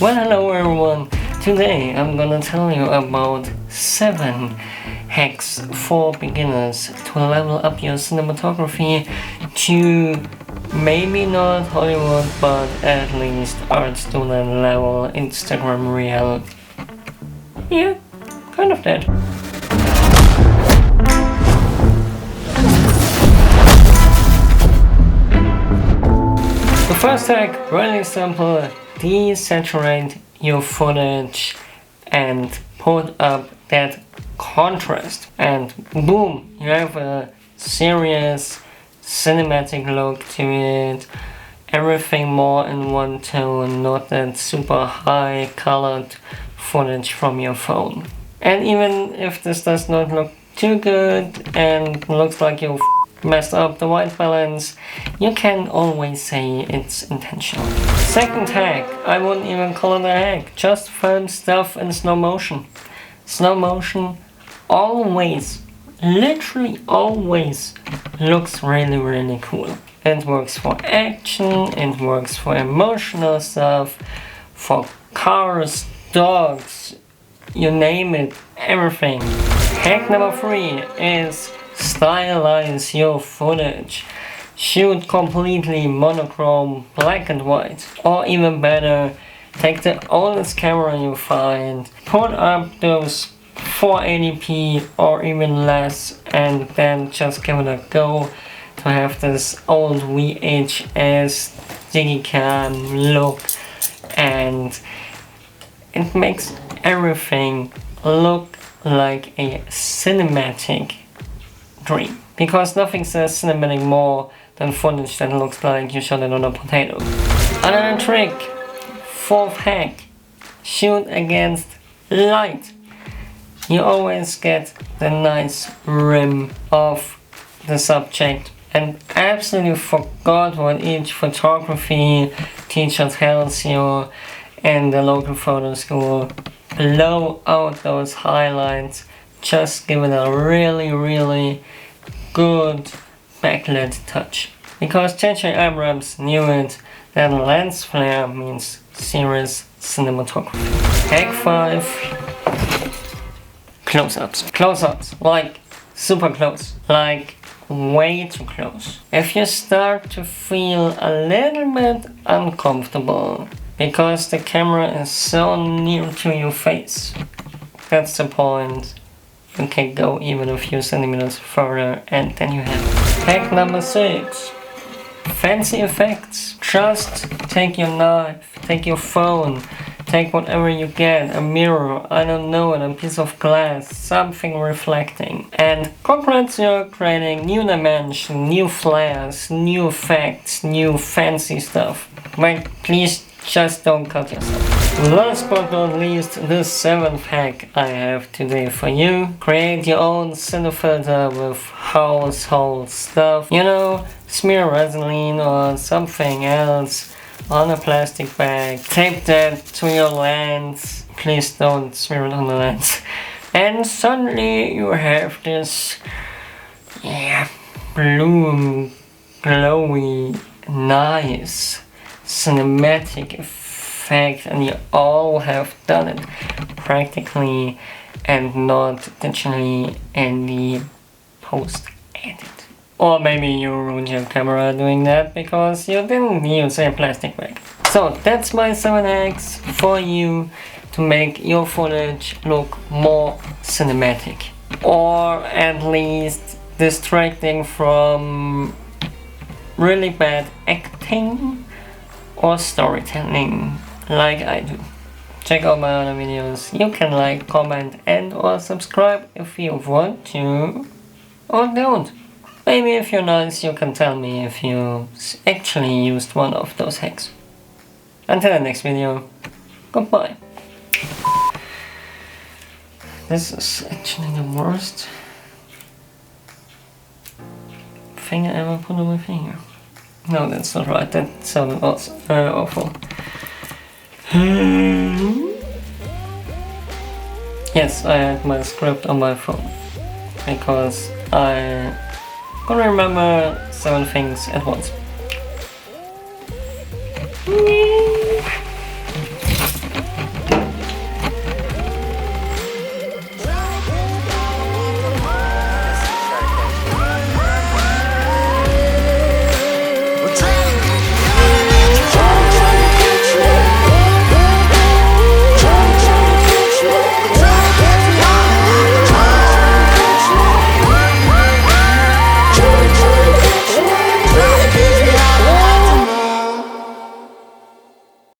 Well, hello everyone. Today I'm gonna tell you about 7 hacks for beginners to level up your cinematography to maybe not Hollywood, but at least art student level Instagram reel. Yeah, kind of that. The first hack, really simple. Desaturate your footage and put up that contrast, and boom, you have a serious cinematic look to it. Everything more in one tone, not that super high colored footage from your phone. And even if this does not look too good and looks like you messed up the white balance, you can always say it's intentional. Second hack, I wouldn't even call it a hack, just film stuff in slow motion. Slow motion always, literally always, looks really cool. It works for action, it works for emotional stuff, for cars, dogs, you name it, everything. Hack number 3 is stylize your footage. Shoot completely monochrome, black and white. Or even better, take the oldest camera you find, put up those 480p or even less, and then just give it a go to have this old VHS Digicam look, and it makes everything look like a cinematic dream. Because nothing says cinematic more than footage that looks like you shot it on a potato. Another trick, 4th hack, shoot against light. You always get the nice rim of the subject, and absolutely forgot what each photography teacher tells you in the local photo school. Blow out those highlights, just give it a really good backlit touch. Because J.J. Abrams knew it, that lens flare means serious cinematography. Hack 5, close-ups. Close-ups, like super close, like way too close. If you start to feel a little bit uncomfortable because the camera is so near to your face, that's the point. You can go even a few centimeters further, and then you have it. Hack number 6. Fancy effects. Just take your knife, take your phone, take whatever you get, a mirror, I don't know, and a piece of glass, something reflecting. And congrats, you're creating new dimension, new flares, new effects, new fancy stuff. But please just don't cut yourself. Last but not least, the 7th hack I have today for you. Create your own cinefilter with household stuff. You know, smear Vaseline or something else on a plastic bag. Tape that to your lens. Please don't smear it on the lens. And suddenly you have this, blue, glowy, nice cinematic effect, and you all have done it practically and not digitally in the post-edit. Or maybe you ruined your camera doing that because you didn't use a plastic bag. So that's my 7 hacks for you to make your footage look more cinematic, or at least distracting from really bad acting or storytelling like I do. Check out my other videos. You can like, comment and or subscribe if you want to, or don't. Maybe if you're nice you can tell me if you actually used one of those hacks. Until the next video, goodbye. This is actually the worst thing I ever put on my finger. No, that's not right. That sounded awful. Yes, I had my script on my phone because I couldn't remember 7 things at once.